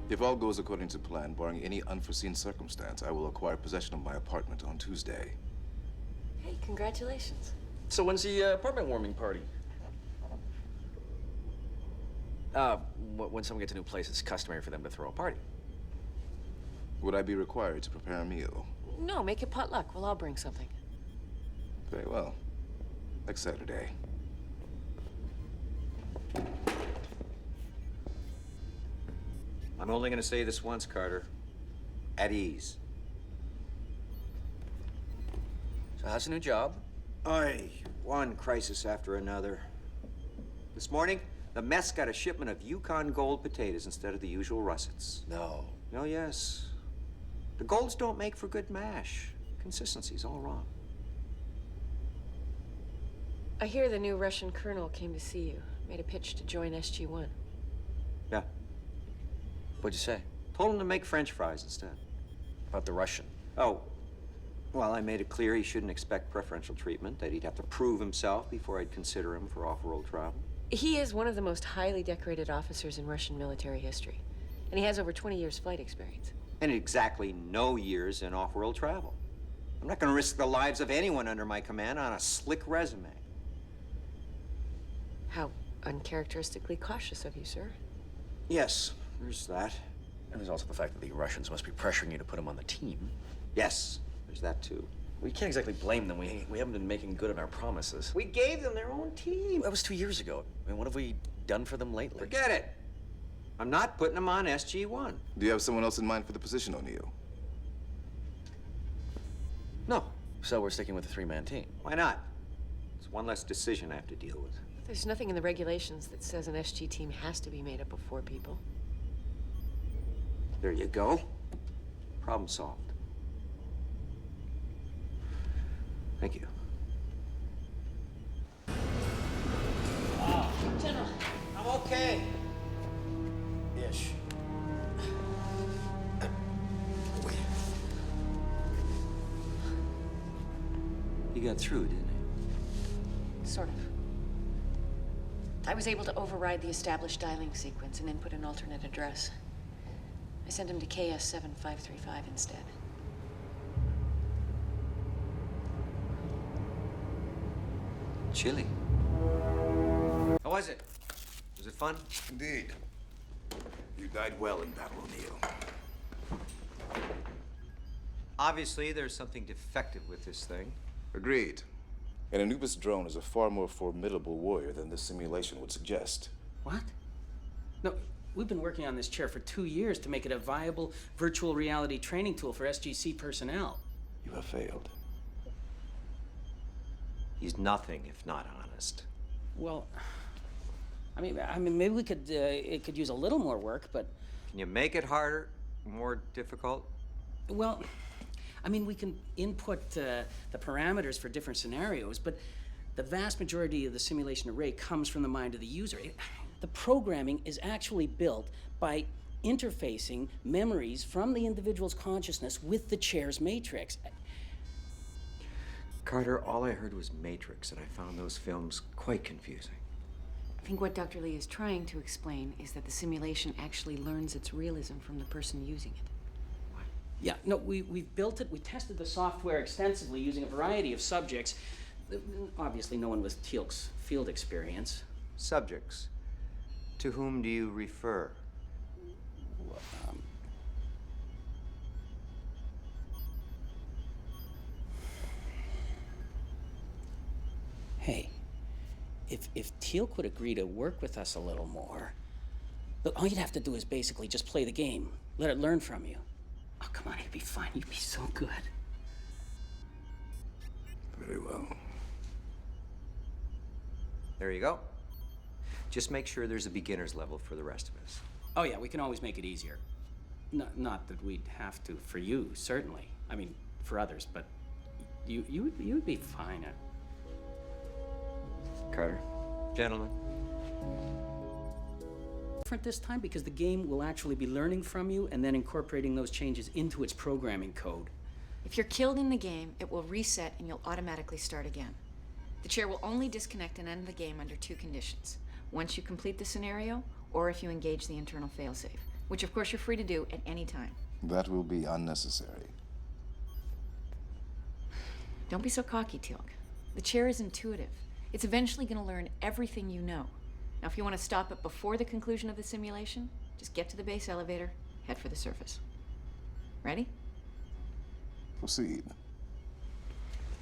If all goes according to plan, barring any unforeseen circumstance, I will acquire possession of my apartment on Tuesday. Hey, congratulations. So when's the apartment warming party? When someone gets a new place, it's customary for them to throw a party. Would I be required to prepare a meal? No, make it potluck. We'll all bring something. Very well. Next Saturday. I'm only going to say this once, Carter. At ease. So how's the new job? One crisis after another. This morning, the mess got a shipment of Yukon Gold potatoes instead of the usual russets. No. Oh, yes. The Golds don't make for good mash. Consistency's all wrong. I hear the new Russian colonel came to see you. Made a pitch to join SG1. Yeah. What'd you say? Told him to make French fries instead. About the Russian? Oh, well, I made it clear he shouldn't expect preferential treatment, that he'd have to prove himself before I'd consider him for off-world travel. He is one of the most highly decorated officers in Russian military history. And he has over 20 years flight experience. And exactly no years in off-world travel. I'm not going to risk the lives of anyone under my command on a slick resume. How uncharacteristically cautious of you, sir. Yes, there's that. And there's also the fact that the Russians must be pressuring you to put him on the team. Yes, there's that too. We can't exactly blame them. We haven't been making good on our promises. We gave them their own team. That was 2 years ago. I mean, what have we done for them lately? Forget it. I'm not putting them on SG1. Do you have someone else in mind for the position, O'Neill? No. So we're sticking with the three-man team. Why not? It's one less decision I have to deal with. There's nothing in the regulations that says an SG team has to be made up of 4 people. There you go. Problem solved. Thank you. General. I'm okay. Ish. You got through, didn't you? Sort of. I was able to override the established dialing sequence and input an alternate address. I sent him to KS7535 instead. Chilly. How was it? Was it fun? Indeed. You died well in battle, O'Neill. Obviously, there's something defective with this thing. Agreed. An Anubis drone is a far more formidable warrior than this simulation would suggest. What? No, we've been working on this chair for 2 years to make it a viable virtual reality training tool for SGC personnel. You have failed. He's nothing if not honest. Well, I mean, maybe we could, it could use a little more work, but... Can you make it harder, more difficult? Well, I mean, we can input the parameters for different scenarios, but the vast majority of the simulation array comes from the mind of the user. The programming is actually built by interfacing memories from the individual's consciousness with the chair's matrix. Carter, all I heard was Matrix, and I found those films quite confusing. I think what Dr. Lee is trying to explain is that the simulation actually learns its realism from the person using it. Yeah, no, we've built it, we tested the software extensively using a variety of subjects. Obviously, no one with teal'c's field experience. Subjects. To whom do you refer? Hey, if teal'c would agree to work with us a little more, look, all you'd have to do is basically just play the game. Let it learn from you. Oh, come on, you'd be fine. You'd be so good. Very well. There you go. Just make sure there's a beginner's level for the rest of us. Oh, yeah, we can always make it easier. Not that we'd have to for you, certainly. I mean, for others, but you'd be fine. Carter. Gentlemen. Different this time because the game will actually be learning from you and then incorporating those changes into its programming code. If you're killed in the game, it will reset and you'll automatically start again. The chair will only disconnect and end the game under 2 conditions. Once you complete the scenario, or if you engage the internal failsafe. which of course you're free to do at any time. That will be unnecessary. Don't be so cocky, teal'c. The chair is intuitive. It's eventually going to learn everything you know. Now, if you want to stop it before the conclusion of the simulation, just get to the base elevator, head for the surface. Ready? Proceed.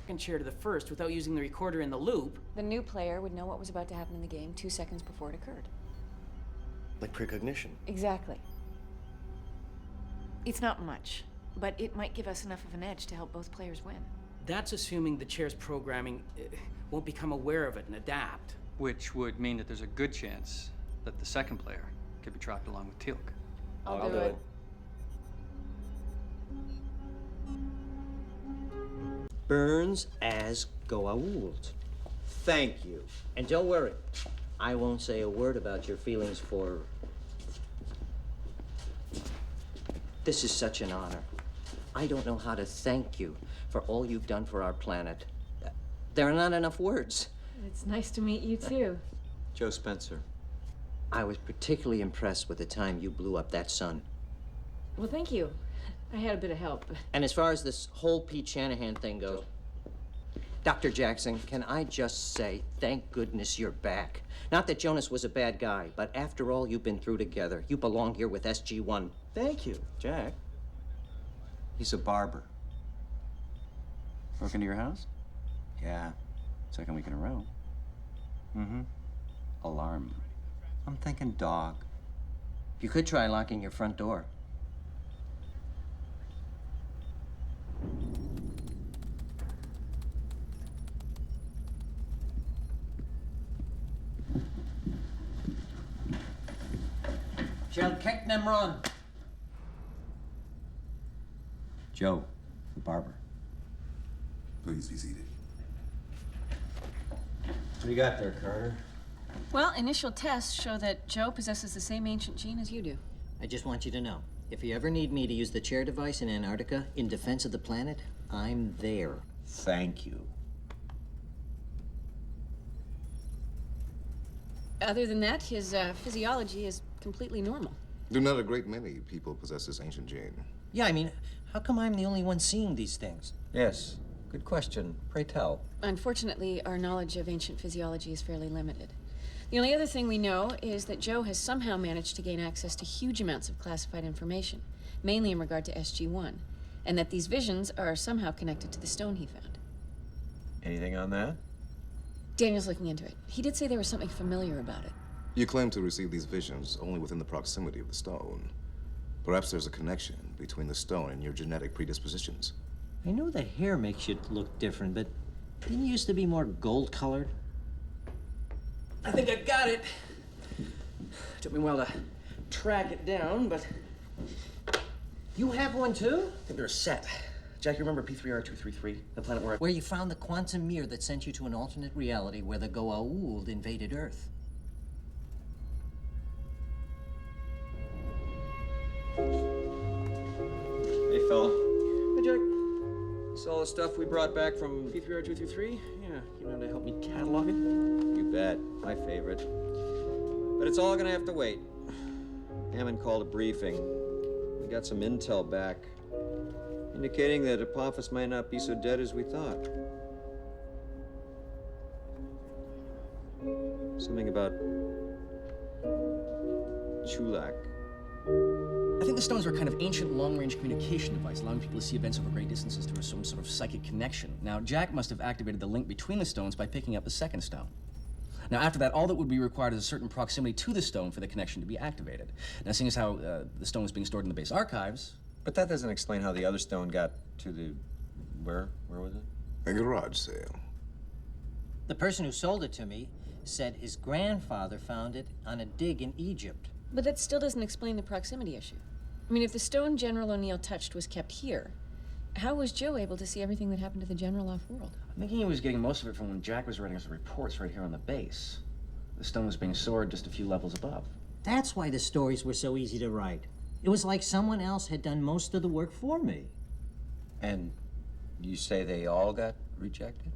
Second chair to the first without using the recorder in the loop. The new player would know what was about to happen in the game 2 seconds before it occurred. Like precognition. Exactly. It's not much, but it might give us enough of an edge to help both players win. That's assuming the chair's programming won't become aware of it and adapt. Which would mean that there's a good chance that the second player could be trapped along with teal'c. I'll do it. Burns as Goa'uld. Thank you. And don't worry, I won't say a word about your feelings for... This is such an honor. I don't know how to thank you for all you've done for our planet. There are not enough words. It's nice to meet you, too. Joe Spencer. I was particularly impressed with the time you blew up that sun. Well, thank you. I had a bit of help. And as far as this whole Pete Shanahan thing goes, Dr. Jackson, can I just say, thank goodness you're back. Not that Jonas was a bad guy, but after all you've been through together, you belong here with SG1. Thank you, Jack. He's a barber. Broke into your house? Yeah. Second week in a row. Mm-hmm. Alarm. I'm thinking dog. You could try locking your front door. Shall kick them run. Joe, the barber. Please be seated. What do you got there, Carter? Well, initial tests show that Joe possesses the same ancient gene as you do. I just want you to know, if you ever need me to use the chair device in Antarctica in defense of the planet, I'm there. Thank you. Other than that, his physiology is completely normal. Do not a great many people possess this ancient gene? Yeah, I mean, how come I'm the only one seeing these things? Yes. Good question. Pray tell. Unfortunately, our knowledge of ancient physiology is fairly limited. The only other thing we know is that Joe has somehow managed to gain access to huge amounts of classified information, mainly in regard to SG1, and that these visions are somehow connected to the stone he found. Anything on that? Daniel's looking into it. He did say there was something familiar about it. You claim to receive these visions only within the proximity of the stone. Perhaps there's a connection between the stone and your genetic predispositions. I know the hair makes you look different, but didn't you used to be more gold-colored? I think I've got it. Took me a while to track it down, but You have one too? I think they're a set. Jack, you remember P3R233, the planet where Where you found the quantum mirror that sent you to an alternate reality where the Goa'uld invaded Earth. Hey, fella. Hey, Jack. This all the stuff we brought back from... P3R233? Yeah, you know to help me catalog it? You bet. My favorite. But it's all gonna have to wait. Hammond called a briefing. We got some intel back, indicating that Apophis might not be so dead as we thought. Something about teal'c. I think the stones were a kind of ancient long-range communication device, allowing people to see events over great distances through some sort of psychic connection. Now, Jack must have activated the link between the stones by picking up the second stone. Now, after that, all that would be required is a certain proximity to the stone for the connection to be activated. Now, seeing as how the stone was being stored in the base archives... But that doesn't explain how the other stone got to the... Where was it? A garage sale. The person who sold it to me said his grandfather found it on a dig in Egypt. But that still doesn't explain the proximity issue. I mean, if the stone General O'Neill touched was kept here, how was Joe able to see everything that happened to the General off-world? I'm thinking he was getting most of it from when Jack was writing us the reports right here on the base. The stone was being stored just a few levels above. That's why the stories were so easy to write. It was like someone else had done most of the work for me. And you say they all got rejected?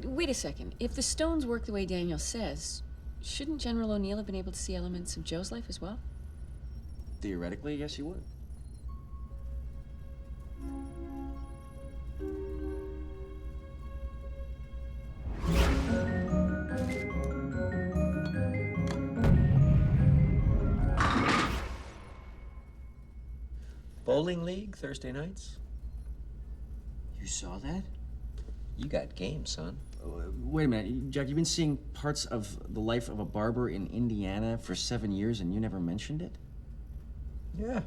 Wait a second. If the stones work the way Daniel says, shouldn't General O'Neill have been able to see elements of Joe's life as well? Theoretically, yes, you would. Bowling league Thursday nights? You saw that? You got game, son. Wait a minute, Jack, you've been seeing parts of the life of a barber in Indiana for 7 years and you never mentioned it? Yeah,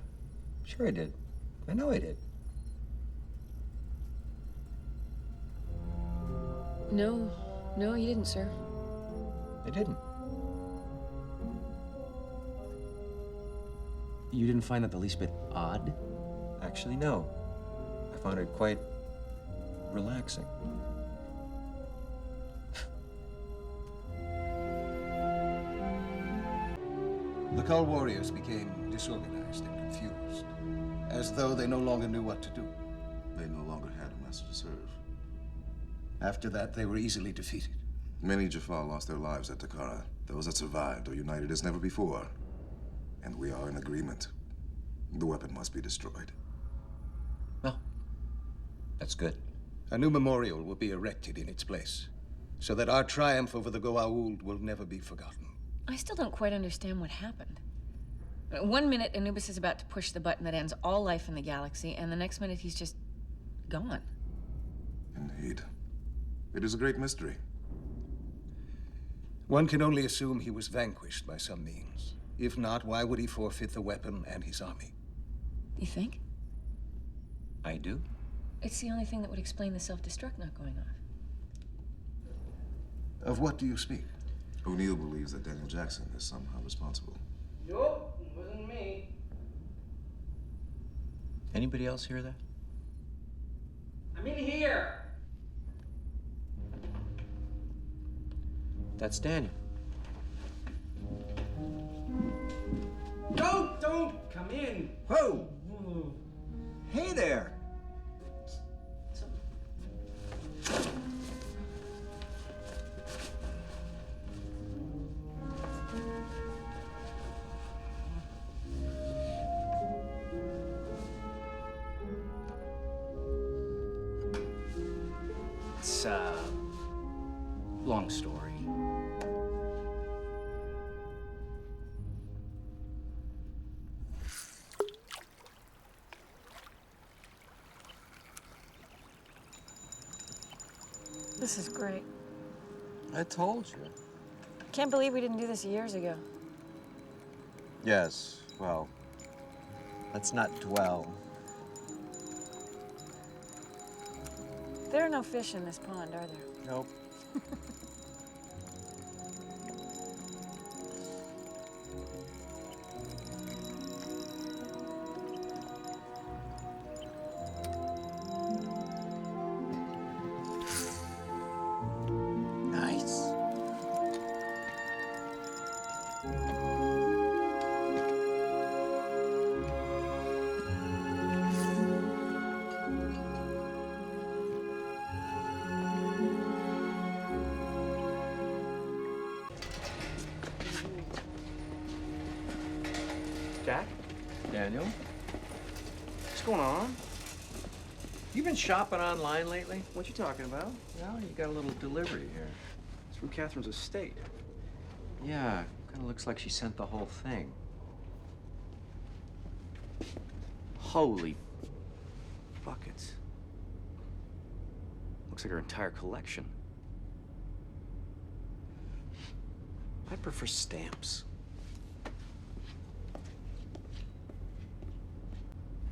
sure I did. I know I did. No, you didn't, sir. I didn't. You didn't find that the least bit odd? Actually, no. I found it quite relaxing. The Cull warriors became disorganized and confused, as though they no longer knew what to do. They no longer had a master to serve. After that, they were easily defeated. Many Jafar lost their lives at Takara. Those that survived are united as never before. And we are in agreement. The weapon must be destroyed. Well, that's good. A new memorial will be erected in its place, so that our triumph over the Goa'uld will never be forgotten. I still don't quite understand what happened. 1 minute, Anubis is about to push the button that ends all life in the galaxy, and the next minute he's just gone. Indeed. It is a great mystery. One can only assume he was vanquished by some means. If not, why would he forfeit the weapon and his army? You think? I do. It's the only thing that would explain the self-destruct not going off. Of what do you speak? O'Neill believes that Daniel Jackson is somehow responsible. Nope, wasn't me. Anybody else hear that? I'm in here. That's Daniel. Don't come in. Whoa! Hey there! It's long story. This is great. I told you. Can't believe we didn't do this years ago. Yes, well, let's not dwell. There are no fish in this pond, are there? Nope. Nice. Jack? Daniel, What's going on? you been shopping online lately? What you talking about? Well, you got a little delivery here. It's from Catherine's estate. Yeah, kind of looks like she sent the whole thing. Holy buckets. Looks like her entire collection. I prefer stamps.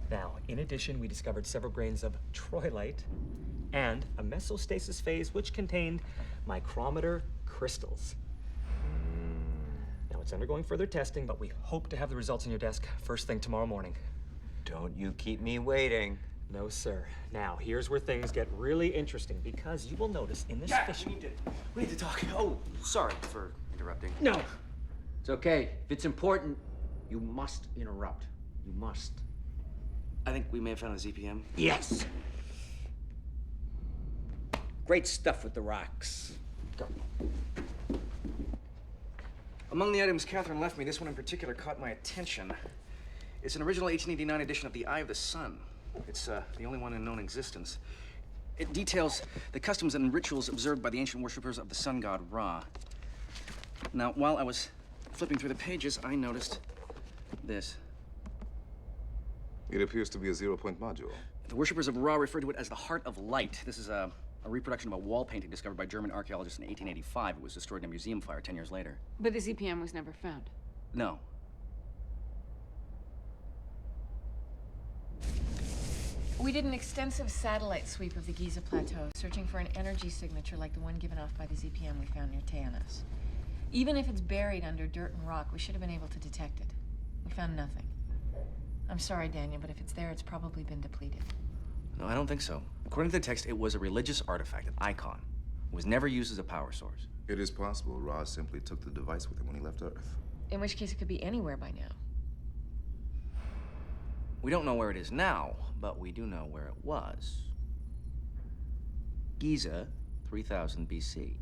Now, in addition, we discovered several grains of troilite and a mesostasis phase which contained micrometer crystals. Now, it's undergoing further testing, but we hope to have the results on your desk first thing tomorrow morning. Don't you keep me waiting. No, sir. Now, here's where things get really interesting because you will notice in this fish... We need to talk. Oh, sorry for interrupting. No. It's okay. If it's important, you must interrupt. You must. I think we may have found a ZPM. Yes. Great stuff with the rocks. Go. Among the items Catherine left me, this one in particular caught my attention. It's an original 1889 edition of The Eye of the Sun. It's the only one in known existence. It details the customs and rituals observed by the ancient worshippers of the sun god Ra. Now, while I was flipping through the pages, I noticed this. It appears to be a zero-point module. The worshippers of Ra refer to it as the Heart of Light. This is a reproduction of a wall painting discovered by German archaeologists in 1885. It was destroyed in a museum fire 10 years later. But the ZPM was never found. No. We did an extensive satellite sweep of the Giza Plateau, searching for an energy signature like the one given off by the ZPM we found near Teal'c. Even if it's buried under dirt and rock, we should have been able to detect it. We found nothing. I'm sorry, Daniel, but if it's there, it's probably been depleted. No, I don't think so. According to the text, it was a religious artifact, an icon. It was never used as a power source. It is possible Ra simply took the device with him when he left Earth. In which case, it could be anywhere by now. We don't know where it is now, but we do know where it was. Giza, 3000 BC.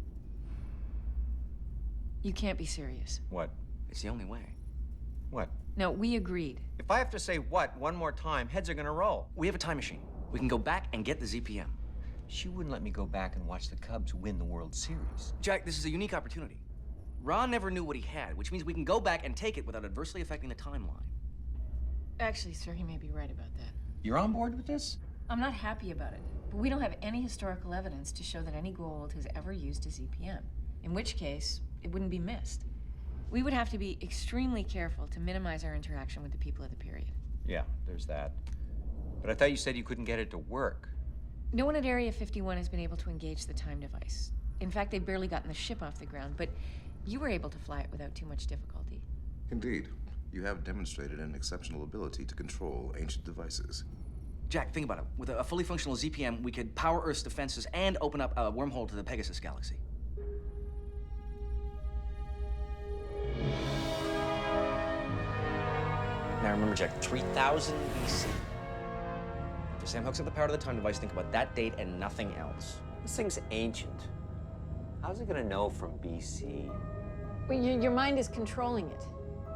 You can't be serious. What? It's the only way. What? No, we agreed. If I have to say what one more time, heads are gonna roll. We have a time machine. We can go back and get the ZPM. She wouldn't let me go back and watch the Cubs win the World Series. Jack, this is a unique opportunity. Ra never knew what he had, which means we can go back and take it without adversely affecting the timeline. Actually, sir, he may be right about that. You're on board with this? I'm not happy about it, but we don't have any historical evidence to show that any Goa'uld has ever used a ZPM, in which case, it wouldn't be missed. We would have to be extremely careful to minimize our interaction with the people of the period. Yeah, there's that. But I thought you said you couldn't get it to work. No one at Area 51 has been able to engage the time device. In fact, they've barely gotten the ship off the ground, but you were able to fly it without too much difficulty. Indeed. You have demonstrated an exceptional ability to control ancient devices. Jack, think about it. With a fully functional ZPM, we could power Earth's defenses and open up a wormhole to the Pegasus galaxy. Now remember, Jack, 3000 BC. If Sam hooks up the power to the time device, think about that date and nothing else. This thing's ancient. How's it gonna know from BC? Well, your mind is controlling it.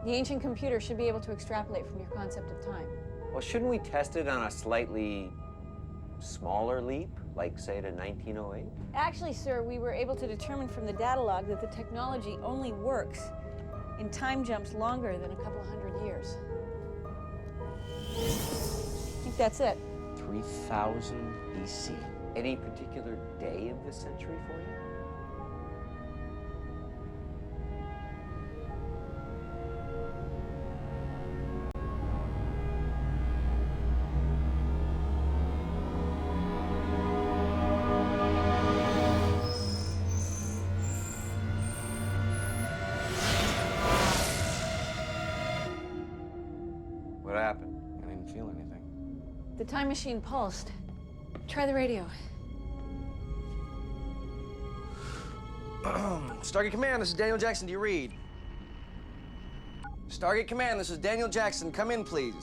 The ancient computer should be able to extrapolate from your concept of time. Well, shouldn't we test it on a slightly smaller leap, like, say, to 1908? Actually, sir, we were able to determine from the data log that the technology only works in time jumps longer than a couple hundred years. I think that's it. 3000 BC. Any particular day of the century for you? What happened? I didn't feel anything. The time machine pulsed. Try the radio. Stargate Command, this is Daniel Jackson. Do you read? Stargate Command, this is Daniel Jackson. Come in, please.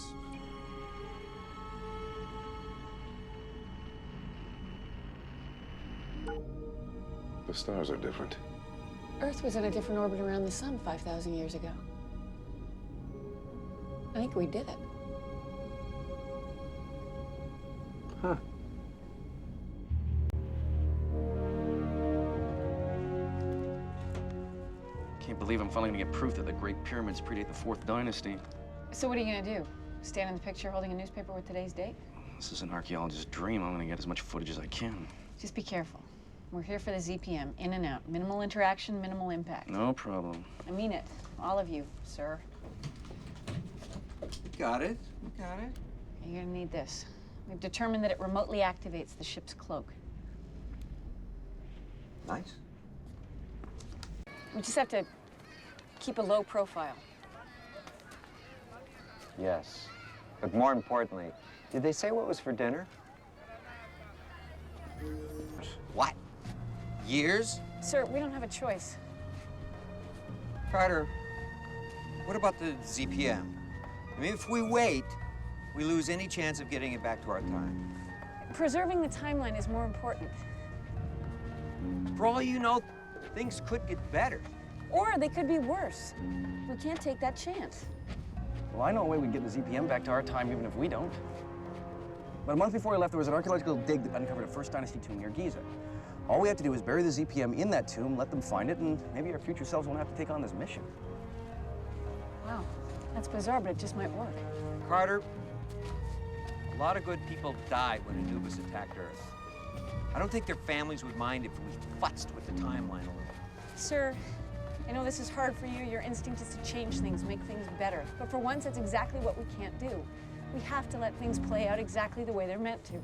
The stars are different. Earth was in a different orbit around the sun 5,000 years ago. I think we did it. Huh. Can't believe I'm finally gonna get proof that the Great Pyramids predate the 4th Dynasty. So what are you gonna do? Stand in the picture holding a newspaper with today's date? This is an archaeologist's dream. I'm gonna get as much footage as I can. Just be careful. We're here for the ZPM, in and out. Minimal interaction, minimal impact. No problem. I mean it. All of you, sir. Got it. Got it. You're gonna need this. We've determined that it remotely activates the ship's cloak. Nice. We just have to keep a low profile. Yes. But more importantly, did they say what was for dinner? What? Years? Sir, we don't have a choice. Carter, what about the ZPM? I mean, if we wait, we lose any chance of getting it back to our time. Preserving the timeline is more important. For all you know, things could get better. Or they could be worse. We can't take that chance. Well, I know a way we can get the ZPM back to our time even if we don't. But a month before we left, there was an archaeological dig that uncovered a First Dynasty tomb near Giza. All we have to do is bury the ZPM in that tomb, let them find it, and maybe our future selves won't have to take on this mission. Wow, that's bizarre, but it just might work. Carter, a lot of good people died when Anubis attacked Earth. I don't think their families would mind if we futzed with the timeline a little. Sir, I know this is hard for you. Your instinct is to change things, make things better. But for once, that's exactly what we can't do. We have to let things play out exactly the way they're meant to.